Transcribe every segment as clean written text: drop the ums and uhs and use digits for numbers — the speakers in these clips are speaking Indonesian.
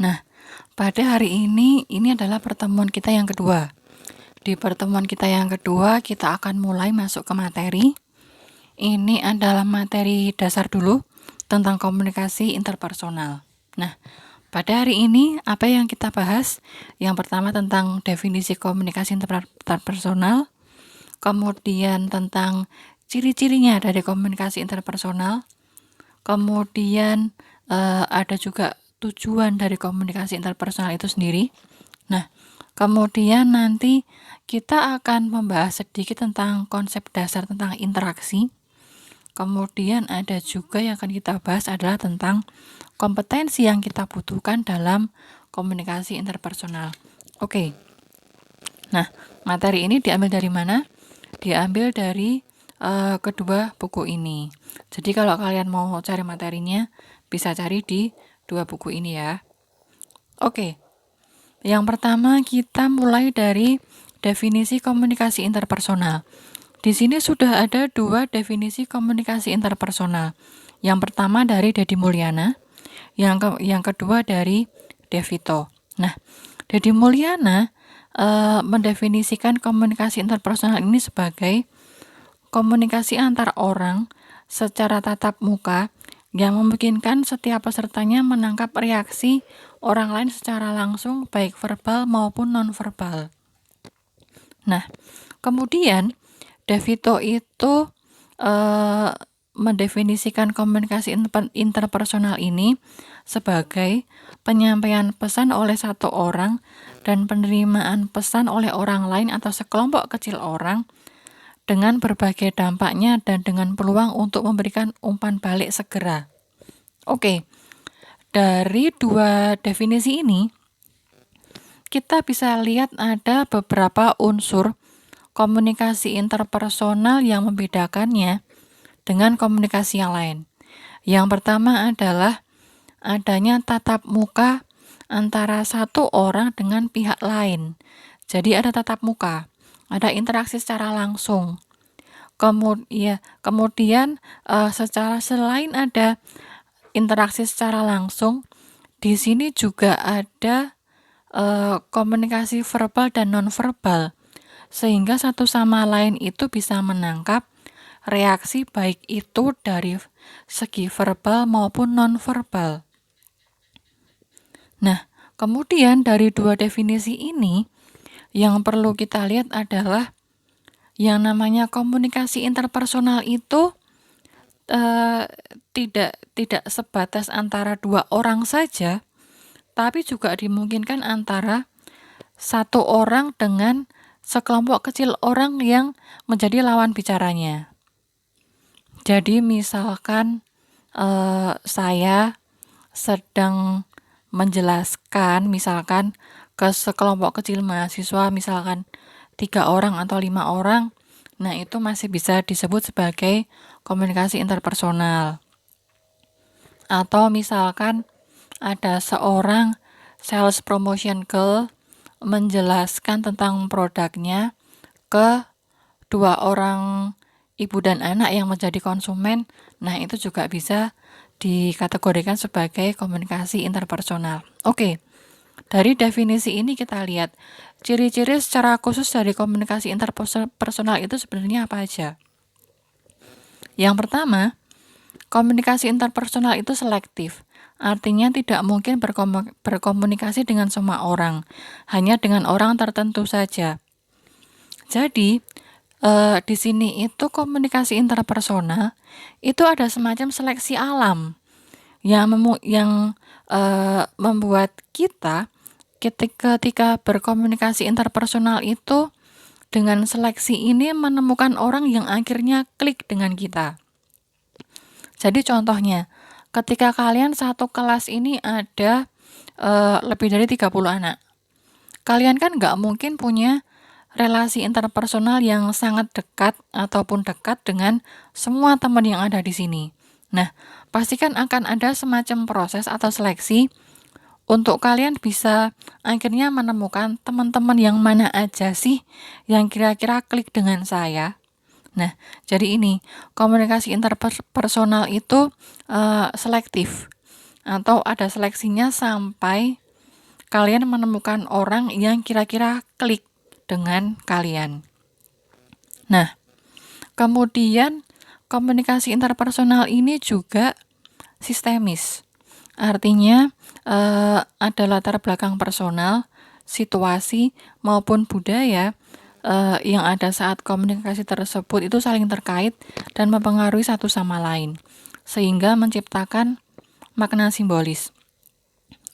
Nah, pada hari ini adalah pertemuan kita yang kedua. Di pertemuan kita yang kedua, kita akan mulai masuk ke materi. Ini adalah materi dasar dulu tentang komunikasi interpersonal. Nah, pada hari ini apa yang kita bahas? Yang pertama tentang definisi komunikasi interpersonal, kemudian tentang ciri-cirinya dari komunikasi interpersonal, kemudian ada juga tujuan dari komunikasi interpersonal itu sendiri. Nah, kemudian nanti kita akan membahas sedikit tentang konsep dasar tentang interaksi. Kemudian ada juga yang akan kita bahas adalah tentang kompetensi yang kita butuhkan dalam komunikasi interpersonal. Oke. Nah, materi ini diambil dari mana? Diambil dari kedua buku ini. Jadi kalau kalian mau cari materinya, bisa cari di dua buku ini ya. Oke. Yang pertama kita mulai dari definisi komunikasi interpersonal. Di sini sudah ada dua definisi komunikasi interpersonal. Yang pertama dari Deddy Mulyana, yang kedua dari Devito. Nah, Deddy Mulyana mendefinisikan komunikasi interpersonal ini sebagai komunikasi antar orang secara tatap muka yang memungkinkan setiap pesertanya menangkap reaksi orang lain secara langsung, baik verbal maupun nonverbal. Nah, kemudian Devito itu mendefinisikan komunikasi interpersonal ini sebagai penyampaian pesan oleh satu orang dan penerimaan pesan oleh orang lain atau sekelompok kecil orang dengan berbagai dampaknya dan dengan peluang untuk memberikan umpan balik segera. Oke, dari dua definisi ini kita bisa lihat ada beberapa unsur komunikasi interpersonal yang membedakannya dengan komunikasi yang lain. Yang pertama adalah adanya tatap muka antara satu orang dengan pihak lain. Jadi ada tatap muka, ada interaksi secara langsung. Kemudian secara selain ada interaksi secara langsung, di sini juga ada komunikasi verbal dan nonverbal, sehingga satu sama lain itu bisa menangkap reaksi baik itu dari segi verbal maupun nonverbal. Nah, kemudian dari dua definisi ini, yang perlu kita lihat adalah yang namanya komunikasi interpersonal itu tidak sebatas antara dua orang saja, tapi juga dimungkinkan antara satu orang dengan sekelompok kecil orang yang menjadi lawan bicaranya. Jadi misalkan saya sedang menjelaskan misalkan ke sekelompok kecil mahasiswa, misalkan 3 orang atau 5 orang, nah itu masih bisa disebut sebagai komunikasi interpersonal. Atau misalkan ada seorang sales promotion girl menjelaskan tentang produknya ke 2 orang ibu dan anak yang menjadi konsumen, nah itu juga bisa dikategorikan sebagai komunikasi interpersonal. Oke, dari definisi ini kita lihat ciri-ciri secara khusus dari komunikasi interpersonal itu sebenarnya apa aja. Yang pertama, komunikasi interpersonal itu selektif. Artinya tidak mungkin berkomunikasi dengan semua orang, hanya dengan orang tertentu saja. Jadi, di sini itu komunikasi interpersonal itu ada semacam seleksi alam yang membuat kita ketika berkomunikasi interpersonal itu dengan seleksi ini menemukan orang yang akhirnya klik dengan kita. Jadi contohnya, ketika kalian satu kelas ini ada lebih dari 30 anak, kalian kan nggak mungkin punya relasi interpersonal yang sangat dekat ataupun dekat dengan semua teman yang ada di sini. Nah, pastikan akan ada semacam proses atau seleksi untuk kalian bisa akhirnya menemukan teman-teman yang mana aja sih yang kira-kira klik dengan saya. Nah, jadi ini komunikasi interpersonal itu selektif atau ada seleksinya sampai kalian menemukan orang yang kira-kira klik dengan kalian. Nah, kemudian komunikasi interpersonal ini juga sistemis. Artinya ada latar belakang personal, situasi maupun budaya yang ada saat komunikasi tersebut itu saling terkait dan mempengaruhi satu sama lain, sehingga menciptakan makna simbolis.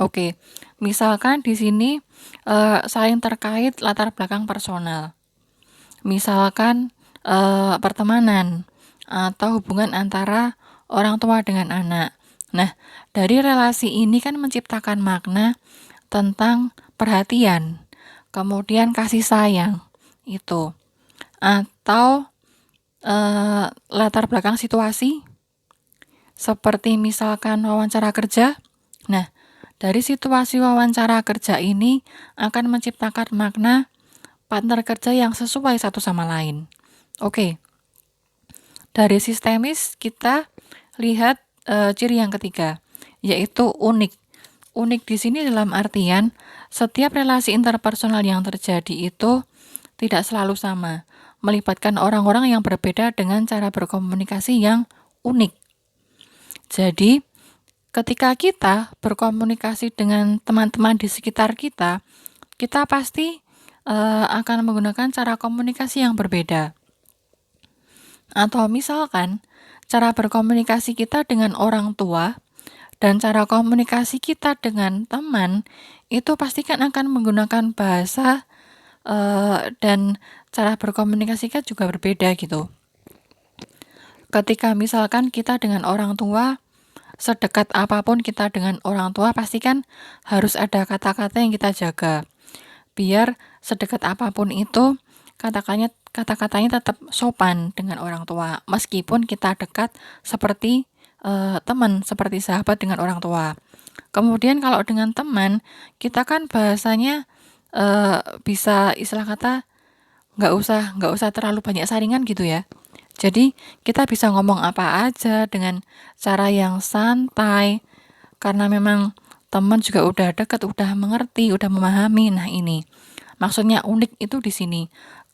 Oke, misalkan di sini saling terkait latar belakang personal. Misalkan pertemanan atau hubungan antara orang tua dengan anak. Nah, dari relasi ini kan menciptakan makna tentang perhatian, kemudian kasih sayang itu, atau latar belakang situasi seperti misalkan wawancara kerja. Nah, dari situasi wawancara kerja ini akan menciptakan makna partner kerja yang sesuai satu sama lain. Oke, dari sistemis kita lihat ciri yang ketiga, yaitu unik. Unik di sini dalam artian setiap relasi interpersonal yang terjadi itu tidak selalu sama, melibatkan orang-orang yang berbeda dengan cara berkomunikasi yang unik. Jadi, ketika kita berkomunikasi dengan teman-teman di sekitar kita, kita pasti akan menggunakan cara komunikasi yang berbeda. Atau misalkan, cara berkomunikasi kita dengan orang tua dan cara komunikasi kita dengan teman itu pastikan akan menggunakan bahasa dan cara berkomunikasi kita juga berbeda gitu. Ketika misalkan kita dengan orang tua, sedekat apapun kita dengan orang tua, pastikan harus ada kata-kata yang kita jaga. Biar sedekat apapun itu, kata-katanya tetap sopan dengan orang tua, meskipun kita dekat seperti teman, seperti sahabat dengan orang tua. Kemudian kalau dengan teman, kita kan bahasanya bisa istilah kata nggak usah terlalu banyak saringan gitu ya. Jadi kita bisa ngomong apa aja dengan cara yang santai, karena memang teman juga udah dekat, udah mengerti, udah memahami. Nah ini maksudnya unik itu di sini.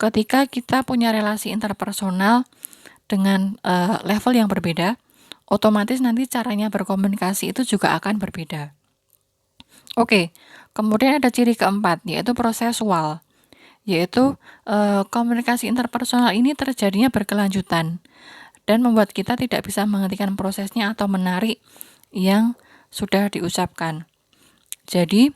Ketika kita punya relasi interpersonal dengan level yang berbeda, otomatis nanti caranya berkomunikasi itu juga akan berbeda. Oke, kemudian ada ciri keempat, yaitu prosesual. Yaitu komunikasi interpersonal ini terjadinya berkelanjutan dan membuat kita tidak bisa menghentikan prosesnya atau menarik yang sudah diucapkan. Jadi,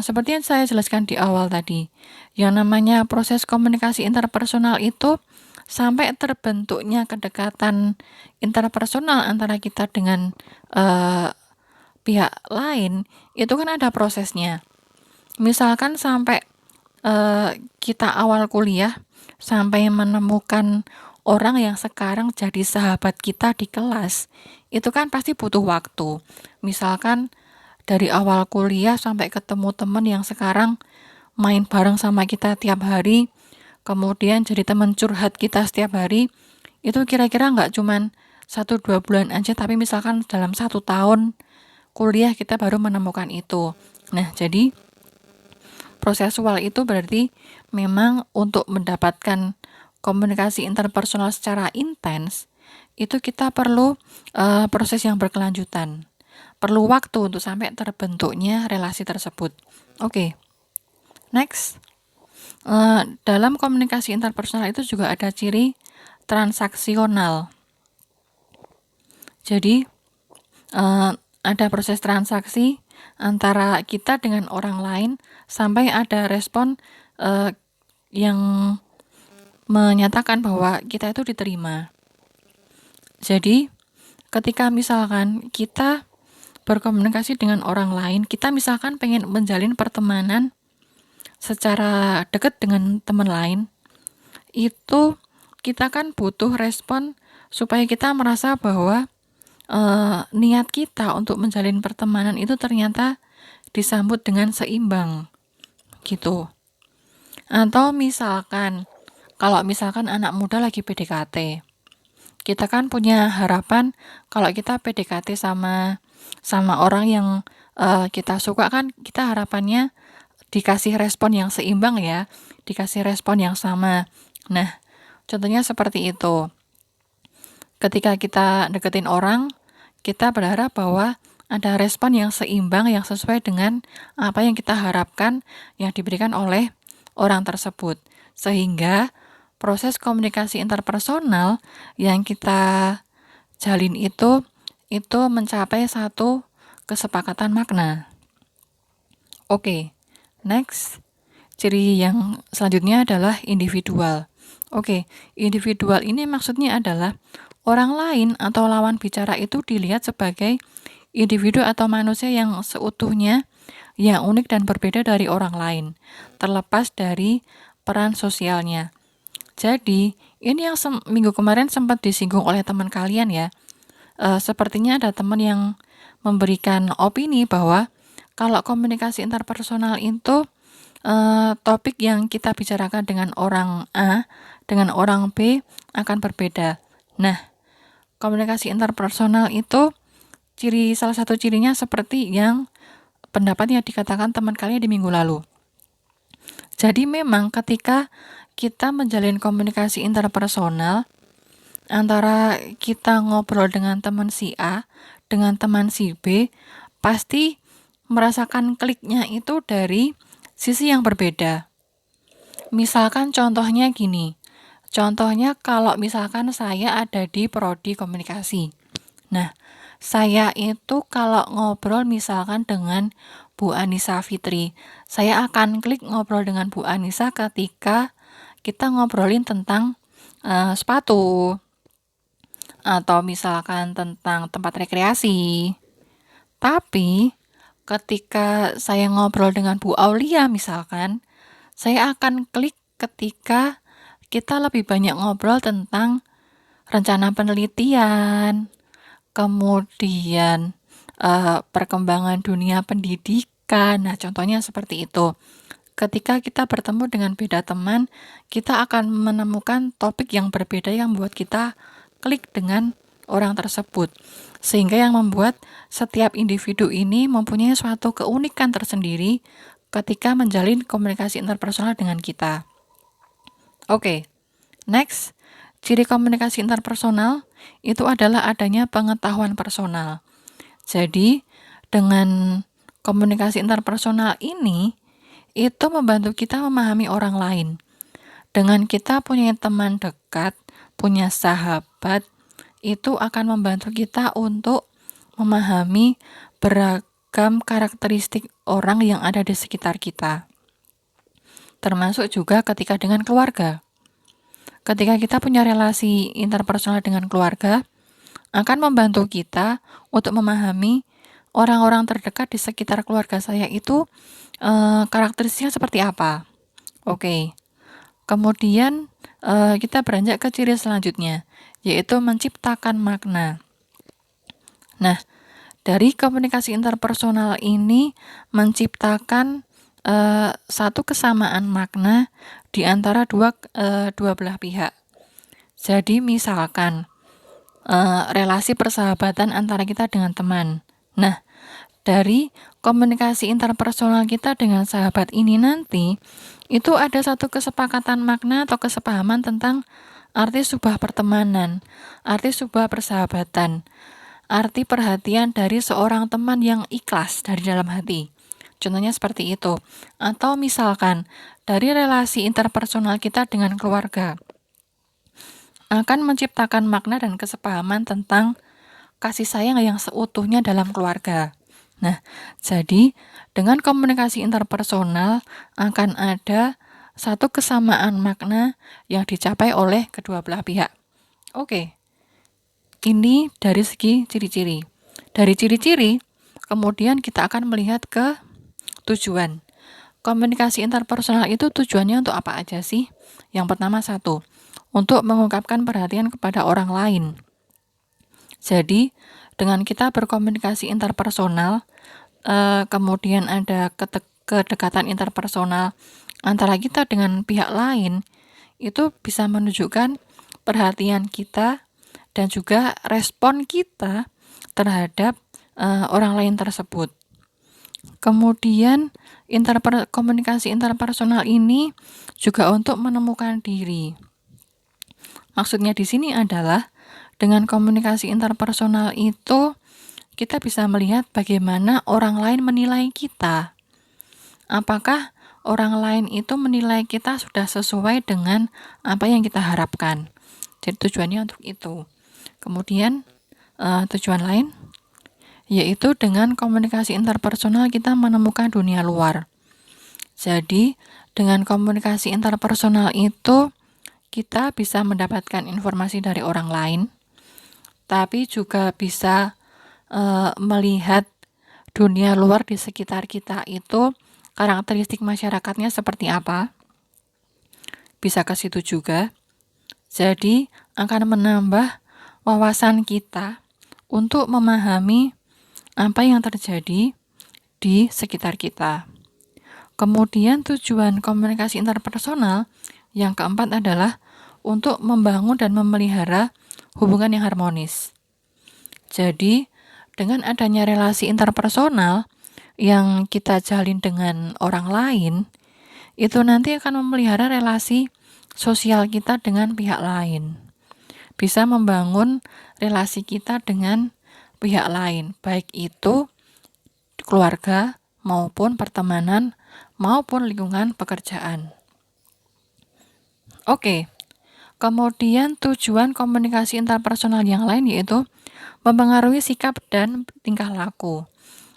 seperti yang saya jelaskan di awal tadi, yang namanya proses komunikasi interpersonal itu sampai terbentuknya kedekatan interpersonal antara kita dengan pihak lain, itu kan ada prosesnya. Misalkan sampai kita awal kuliah sampai menemukan orang yang sekarang jadi sahabat kita di kelas, itu kan pasti butuh waktu. Misalkan dari awal kuliah sampai ketemu teman yang sekarang main bareng sama kita tiap hari, kemudian jadi teman curhat kita setiap hari, itu kira-kira nggak cuman 1-2 bulan aja, tapi misalkan dalam 1 tahun kuliah kita baru menemukan itu. Nah, jadi prosesual itu berarti memang untuk mendapatkan komunikasi interpersonal secara intens, itu kita perlu proses yang berkelanjutan. Perlu waktu untuk sampai terbentuknya relasi tersebut. Oke, next. Dalam komunikasi interpersonal itu juga ada ciri transaksional. Jadi, ada proses transaksi antara kita dengan orang lain sampai ada respon yang menyatakan bahwa kita itu diterima. Jadi, ketika misalkan kita berkomunikasi dengan orang lain, kita misalkan pengen menjalin pertemanan secara dekat dengan teman lain, itu kita kan butuh respon supaya kita merasa bahwa niat kita untuk menjalin pertemanan itu ternyata disambut dengan seimbang gitu. Atau misalkan kalau misalkan anak muda lagi PDKT, kita kan punya harapan kalau kita PDKT sama orang yang kita suka kan kita harapannya dikasih respon yang seimbang ya, dikasih respon yang sama. Nah, contohnya seperti itu. Ketika kita deketin orang, kita berharap bahwa ada respon yang seimbang yang sesuai dengan apa yang kita harapkan yang diberikan oleh orang tersebut. Sehingga proses komunikasi interpersonal yang kita jalin itu mencapai satu kesepakatan makna. Oke, next. Ciri yang selanjutnya adalah individual. Oke, individual ini maksudnya adalah orang lain atau lawan bicara itu dilihat sebagai individu atau manusia yang seutuhnya, yang unik dan berbeda dari orang lain, terlepas dari peran sosialnya. Jadi, ini yang minggu kemarin sempat disinggung oleh teman kalian ya. Sepertinya ada teman yang memberikan opini bahwa kalau komunikasi interpersonal itu topik yang kita bicarakan dengan orang A dengan orang B akan berbeda. Nah, komunikasi interpersonal itu salah satu cirinya seperti yang pendapat yang dikatakan teman kalian di minggu lalu. Jadi memang ketika kita menjalin komunikasi interpersonal antara kita ngobrol dengan teman si A dengan teman si B, pasti merasakan kliknya itu dari sisi yang berbeda. Misalkan contohnya gini. Contohnya kalau misalkan saya ada di prodi komunikasi. Nah, saya itu kalau ngobrol misalkan dengan Bu Anissa Fitri, saya akan klik ngobrol dengan Bu Anissa ketika kita ngobrolin tentang sepatu atau misalkan tentang tempat rekreasi. Tapi ketika saya ngobrol dengan Bu Aulia misalkan, saya akan klik ketika kita lebih banyak ngobrol tentang rencana penelitian, kemudian perkembangan dunia pendidikan. Nah, contohnya seperti itu. Ketika kita bertemu dengan beda teman, kita akan menemukan topik yang berbeda yang membuat kita klik dengan orang tersebut. Sehingga yang membuat setiap individu ini mempunyai suatu keunikan tersendiri ketika menjalin komunikasi interpersonal dengan kita. Oke, next. Ciri komunikasi interpersonal itu adalah adanya pengetahuan personal. Jadi, dengan komunikasi interpersonal ini, itu membantu kita memahami orang lain. Dengan kita punya teman dekat, punya sahabat, itu akan membantu kita untuk memahami beragam karakteristik orang yang ada di sekitar kita. Termasuk juga ketika dengan keluarga. Ketika kita punya relasi interpersonal dengan keluarga, akan membantu kita untuk memahami orang-orang terdekat di sekitar keluarga saya itu karakteristiknya seperti apa. Oke. Kemudian kita beranjak ke ciri selanjutnya, yaitu menciptakan makna. Nah, dari komunikasi interpersonal ini menciptakan satu kesamaan makna di antara dua belah pihak. Jadi misalkan relasi persahabatan antara kita dengan teman. Nah, dari komunikasi interpersonal kita dengan sahabat ini nanti, itu ada satu kesepakatan makna atau kesepahaman tentang arti sebuah pertemanan, arti sebuah persahabatan, arti perhatian dari seorang teman yang ikhlas dari dalam hati. Contohnya seperti itu. Atau misalkan dari relasi interpersonal kita dengan keluarga akan menciptakan makna dan kesepahaman tentang kasih sayang yang seutuhnya dalam keluarga. Nah, jadi dengan komunikasi interpersonal akan ada satu kesamaan makna yang dicapai oleh kedua belah pihak. Oke, ini dari segi ciri-ciri. Dari ciri-ciri, kemudian kita akan melihat ke tujuan. Komunikasi interpersonal itu tujuannya untuk apa aja sih? Yang pertama untuk mengungkapkan perhatian kepada orang lain. Jadi, dengan kita berkomunikasi interpersonal, kemudian ada kedekatan interpersonal antara kita dengan pihak lain, itu bisa menunjukkan perhatian kita dan juga respon kita terhadap orang lain tersebut. Kemudian komunikasi interpersonal ini juga untuk menemukan diri. Maksudnya di sini adalah dengan komunikasi interpersonal itu kita bisa melihat bagaimana orang lain menilai kita. Apakah orang lain itu menilai kita sudah sesuai dengan apa yang kita harapkan. Jadi tujuannya untuk itu. Kemudian tujuan lain yaitu dengan komunikasi interpersonal kita menemukan dunia luar. Jadi dengan komunikasi interpersonal itu kita bisa mendapatkan informasi dari orang lain, tapi juga bisa melihat dunia luar di sekitar kita itu karakteristik masyarakatnya seperti apa. Bisa ke situ juga. Jadi akan menambah wawasan kita untuk memahami apa yang terjadi di sekitar kita. Kemudian tujuan komunikasi interpersonal yang keempat adalah untuk membangun dan memelihara hubungan yang harmonis. Jadi, dengan adanya relasi interpersonal yang kita jalin dengan orang lain, itu nanti akan memelihara relasi sosial kita dengan pihak lain. Bisa membangun relasi kita dengan pihak lain, baik itu keluarga maupun pertemanan maupun lingkungan pekerjaan. Oke, kemudian tujuan komunikasi interpersonal yang lain yaitu mempengaruhi sikap dan tingkah laku.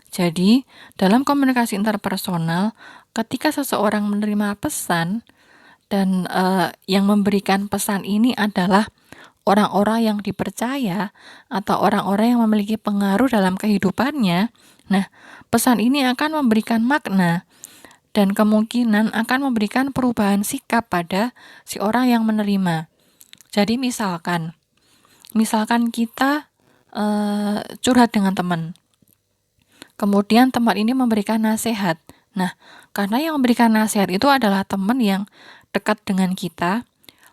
Jadi, dalam komunikasi interpersonal, ketika seseorang menerima pesan dan yang memberikan pesan ini adalah orang-orang yang dipercaya atau orang-orang yang memiliki pengaruh dalam kehidupannya, nah, pesan ini akan memberikan makna dan kemungkinan akan memberikan perubahan sikap pada si orang yang menerima. Jadi misalkan kita curhat dengan teman. Kemudian teman ini memberikan nasihat. Nah, karena yang memberikan nasihat itu adalah teman yang dekat dengan kita,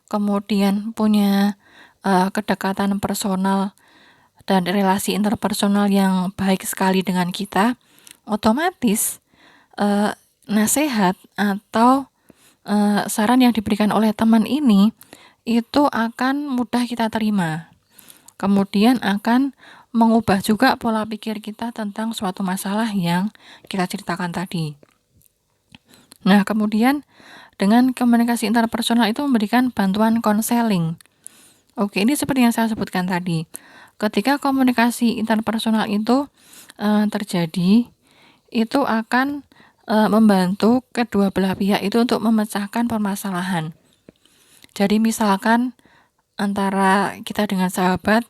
kemudian punya kedekatan personal dan relasi interpersonal yang baik sekali dengan kita, otomatis nasihat atau saran yang diberikan oleh teman ini itu akan mudah kita terima. Kemudian akan mengubah juga pola pikir kita tentang suatu masalah yang kita ceritakan tadi. Nah, kemudian dengan komunikasi interpersonal itu memberikan bantuan konseling. Oke, ini seperti yang saya sebutkan tadi. Ketika komunikasi interpersonal itu terjadi, itu akan membantu kedua belah pihak itu untuk memecahkan permasalahan. Jadi misalkan antara kita dengan sahabat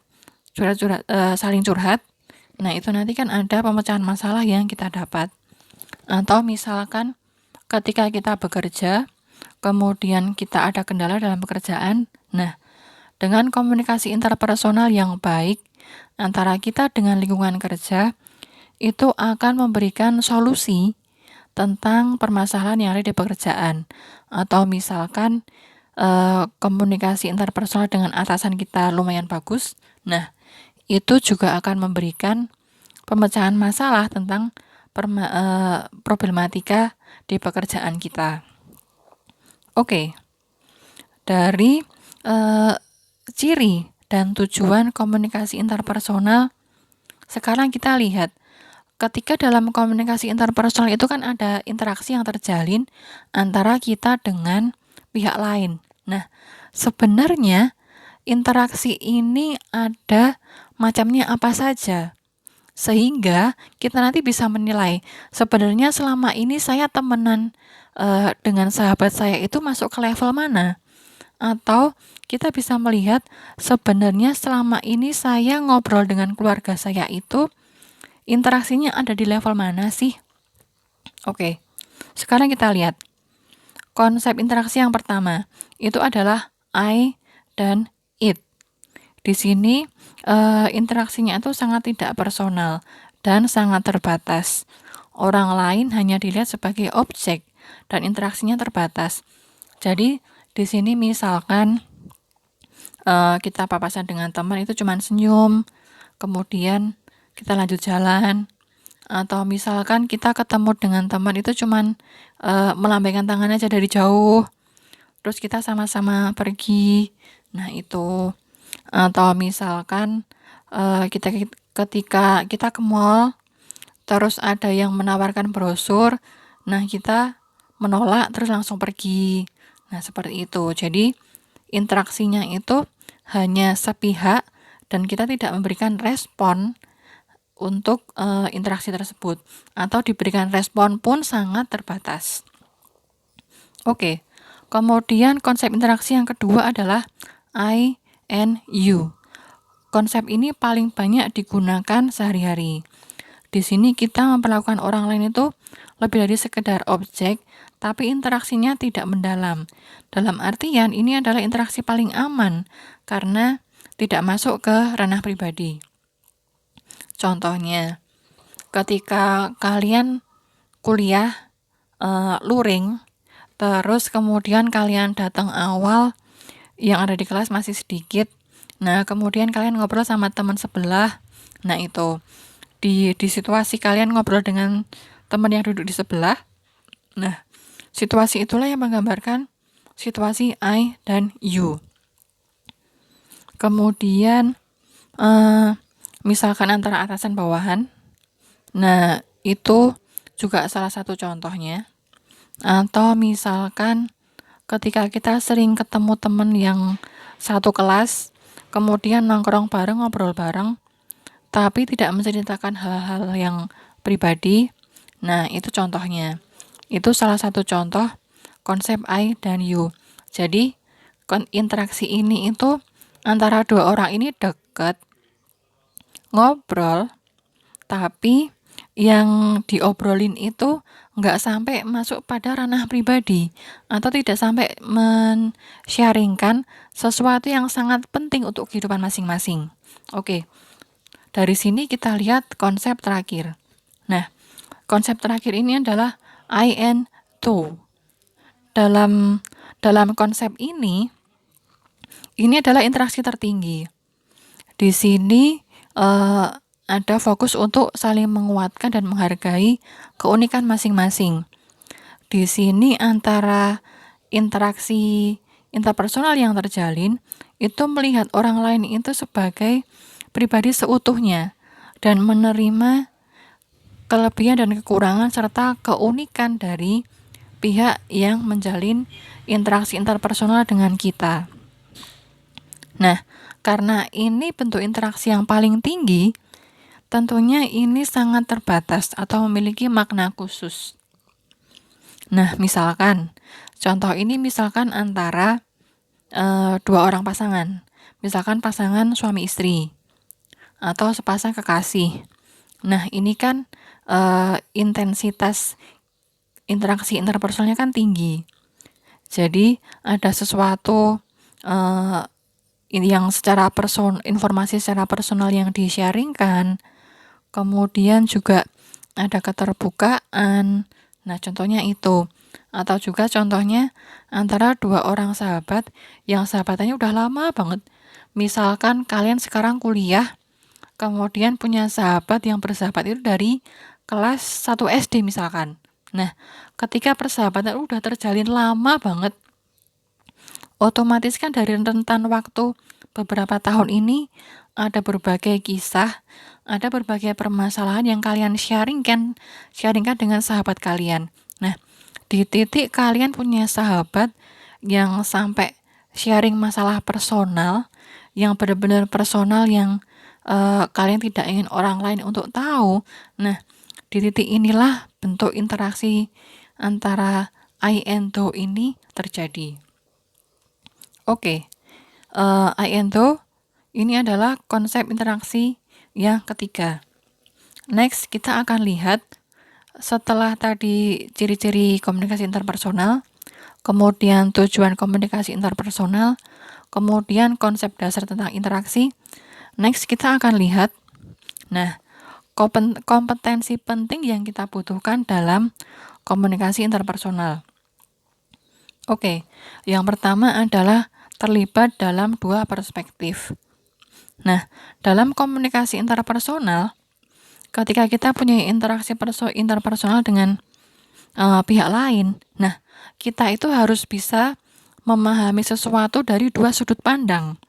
saling curhat, nah itu nanti kan ada pemecahan masalah yang kita dapat. Atau misalkan ketika kita bekerja, kemudian kita ada kendala dalam pekerjaan, nah dengan komunikasi interpersonal yang baik antara kita dengan lingkungan kerja, itu akan memberikan solusi tentang permasalahan yang ada di pekerjaan. Atau misalkan komunikasi interpersonal dengan atasan kita lumayan bagus, nah itu juga akan memberikan pemecahan masalah tentang problematika di pekerjaan kita. Oke, dari ciri dan tujuan komunikasi interpersonal, sekarang kita lihat ketika dalam komunikasi interpersonal itu kan ada interaksi yang terjalin antara kita dengan pihak lain. Nah, sebenarnya interaksi ini ada macamnya apa saja, sehingga kita nanti bisa menilai sebenarnya selama ini saya temenan dengan sahabat saya itu masuk ke level mana. Atau kita bisa melihat sebenarnya selama ini saya ngobrol dengan keluarga saya itu interaksinya ada di level mana sih? Oke, sekarang kita lihat konsep interaksi yang pertama itu adalah I dan it. Di sini interaksinya itu sangat tidak personal dan sangat terbatas. Orang lain hanya dilihat sebagai objek dan interaksinya terbatas. Jadi di sini misalkan kita papasan dengan teman itu cuma senyum, kemudian kita lanjut jalan, Atau misalkan kita ketemu dengan teman itu cuman melambaikan tangan aja dari jauh, terus kita sama-sama pergi. Nah, itu. Atau misalkan kita ketika kita ke mall, terus ada yang menawarkan brosur, nah kita menolak terus langsung pergi. Nah, seperti itu. Jadi, interaksinya itu hanya sepihak dan kita tidak memberikan respon untuk interaksi tersebut, atau diberikan respon pun sangat terbatas. Oke, kemudian konsep interaksi yang kedua adalah I and you. Konsep ini paling banyak digunakan sehari-hari. Di sini kita memperlakukan orang lain itu lebih dari sekedar objek, tapi interaksinya tidak mendalam. Dalam artian ini adalah interaksi paling aman karena tidak masuk ke ranah pribadi. Contohnya, ketika kalian kuliah luring, terus kemudian kalian datang awal, yang ada di kelas masih sedikit, nah kemudian kalian ngobrol sama teman sebelah, nah itu di situasi kalian ngobrol dengan teman yang duduk di sebelah, nah situasi itulah yang menggambarkan situasi I dan you. Kemudian misalkan antara atasan bawahan, nah itu juga salah satu contohnya. Atau misalkan ketika kita sering ketemu teman yang satu kelas, kemudian nongkrong bareng, ngobrol bareng, tapi tidak menceritakan hal-hal yang pribadi, nah itu contohnya. Itu salah satu contoh konsep I dan you. Jadi interaksi ini itu antara dua orang ini dekat, ngobrol, tapi yang diobrolin itu nggak sampai masuk pada ranah pribadi, atau tidak sampai men-sharingkan sesuatu yang sangat penting untuk kehidupan masing-masing. Oke, dari sini kita lihat konsep terakhir. Nah, konsep terakhir ini adalah I and to. Dalam konsep ini adalah interaksi tertinggi. Di sini ada fokus untuk saling menguatkan dan menghargai keunikan masing-masing. Di sini antara interaksi interpersonal yang terjalin itu melihat orang lain itu sebagai pribadi seutuhnya dan menerima kelebihan dan kekurangan serta keunikan dari pihak yang menjalin interaksi interpersonal dengan kita. Nah, karena ini bentuk interaksi yang paling tinggi, tentunya ini sangat terbatas atau memiliki makna khusus. Nah, misalkan, contoh ini misalkan antara dua orang pasangan, misalkan pasangan suami istri, atau sepasang kekasih. Nah, ini kan intensitas interaksi interpersonalnya kan tinggi. Jadi, ada sesuatu yang secara informasi secara personal yang di-sharingkan, kemudian juga ada keterbukaan. Nah, contohnya itu. Atau juga contohnya antara dua orang sahabat yang sahabatannya udah lama banget. Misalkan kalian sekarang kuliah, kemudian punya sahabat yang bersahabat itu dari kelas 1 SD misalkan. Nah, ketika persahabatan udah terjalin lama banget, otomatis kan dari rentan waktu beberapa tahun ini ada berbagai kisah, ada berbagai permasalahan yang kalian sharingkan dengan sahabat kalian. Nah, di titik kalian punya sahabat yang sampai sharing masalah personal, yang benar-benar personal, yang kalian tidak ingin orang lain untuk tahu. Nah, di titik inilah bentuk interaksi antara I and thou ini terjadi. Oke, I and thou ini adalah konsep interaksi yang ketiga. Next, kita akan lihat setelah tadi ciri-ciri komunikasi interpersonal, kemudian tujuan komunikasi interpersonal, kemudian konsep dasar tentang interaksi. Next, kita akan lihat, nah, kompetensi penting yang kita butuhkan dalam komunikasi interpersonal. Oke, yang pertama adalah terlibat dalam dua perspektif. Nah, dalam komunikasi interpersonal, ketika kita punya interaksi interpersonal dengan pihak lain, nah kita itu harus bisa memahami sesuatu dari dua sudut pandang.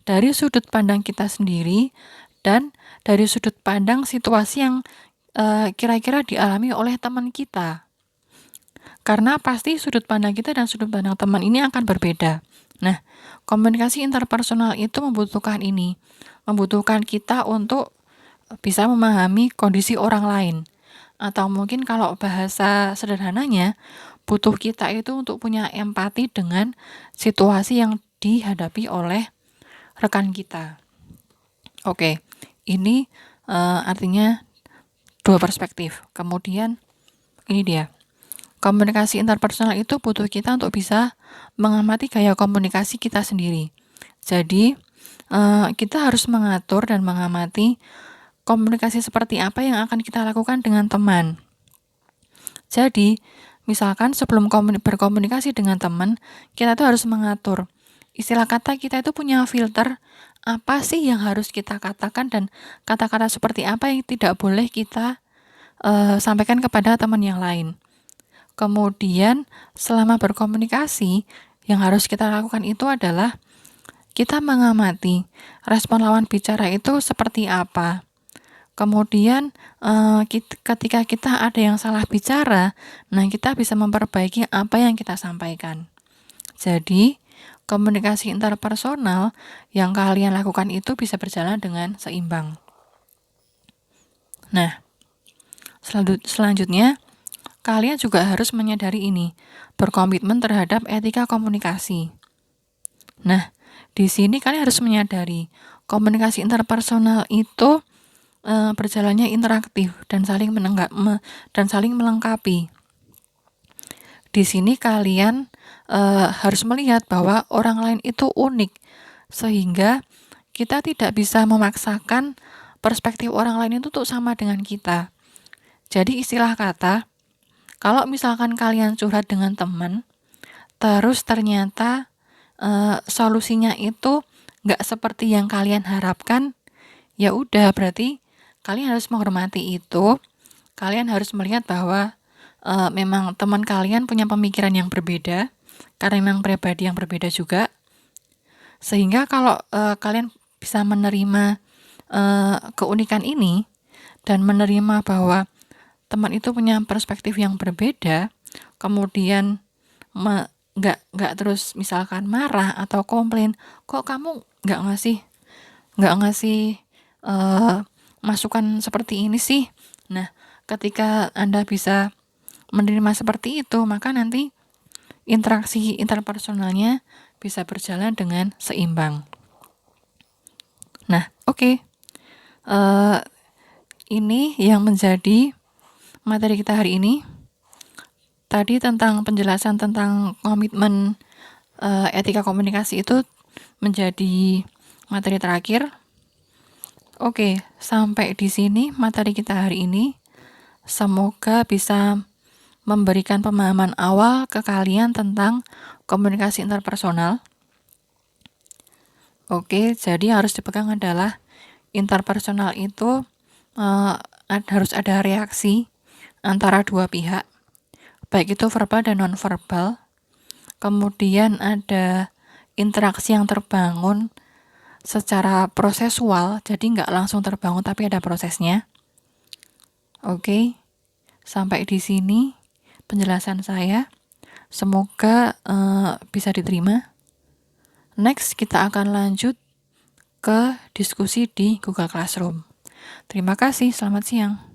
Dari sudut pandang kita sendiri dan dari sudut pandang situasi yang kira-kira dialami oleh teman kita. Karena pasti sudut pandang kita dan sudut pandang teman ini akan berbeda. Nah, komunikasi interpersonal itu membutuhkan kita untuk bisa memahami kondisi orang lain. Atau mungkin kalau bahasa sederhananya, butuh kita itu untuk punya empati dengan situasi yang dihadapi oleh rekan kita. Oke, ini artinya dua perspektif. Kemudian ini dia. Komunikasi interpersonal itu butuh kita untuk bisa mengamati gaya komunikasi kita sendiri. Jadi, kita harus mengatur dan mengamati komunikasi seperti apa yang akan kita lakukan dengan teman. Jadi, misalkan sebelum berkomunikasi dengan teman, kita tuh harus mengatur. Istilah kata kita itu punya filter, apa sih yang harus kita katakan dan kata-kata seperti apa yang tidak boleh kita sampaikan kepada teman yang lain. Kemudian selama berkomunikasi, yang harus kita lakukan itu adalah kita mengamati respon lawan bicara itu seperti apa. Kemudian ketika kita ada yang salah bicara, nah kita bisa memperbaiki apa yang kita sampaikan. Jadi, komunikasi interpersonal yang kalian lakukan itu bisa berjalan dengan seimbang. Nah, selanjutnya, kalian juga harus menyadari ini, berkomitmen terhadap etika komunikasi. Nah, di sini kalian harus menyadari, komunikasi interpersonal itu berjalannya interaktif dan saling melengkapi. Di sini kalian harus melihat bahwa orang lain itu unik, sehingga kita tidak bisa memaksakan perspektif orang lain itu untuk sama dengan kita. Jadi istilah kata, kalau misalkan kalian curhat dengan teman, terus ternyata solusinya itu nggak seperti yang kalian harapkan, ya udah berarti kalian harus menghormati itu. Kalian harus melihat bahwa memang teman kalian punya pemikiran yang berbeda, karena memang pribadi yang berbeda juga. Sehingga kalau kalian bisa menerima keunikan ini dan menerima bahwa teman itu punya perspektif yang berbeda, kemudian nggak terus misalkan marah atau komplain, kok kamu nggak ngasih masukan seperti ini sih. Nah, ketika Anda bisa menerima seperti itu, maka nanti interaksi interpersonalnya bisa berjalan dengan seimbang. Nah, oke. Ini yang menjadi materi kita hari ini. Tadi tentang penjelasan tentang komitmen etika komunikasi itu menjadi materi terakhir. Oke, sampai di sini materi kita hari ini. Semoga bisa memberikan pemahaman awal ke kalian tentang komunikasi interpersonal. Oke, jadi harus dipegang adalah interpersonal itu harus ada reaksi antara dua pihak, baik itu verbal dan non-verbal. Kemudian ada interaksi yang terbangun secara prosesual, jadi nggak langsung terbangun tapi ada prosesnya. Oke, sampai di sini penjelasan saya. Semoga bisa diterima. Next, kita akan lanjut ke diskusi di Google Classroom. Terima kasih, selamat siang.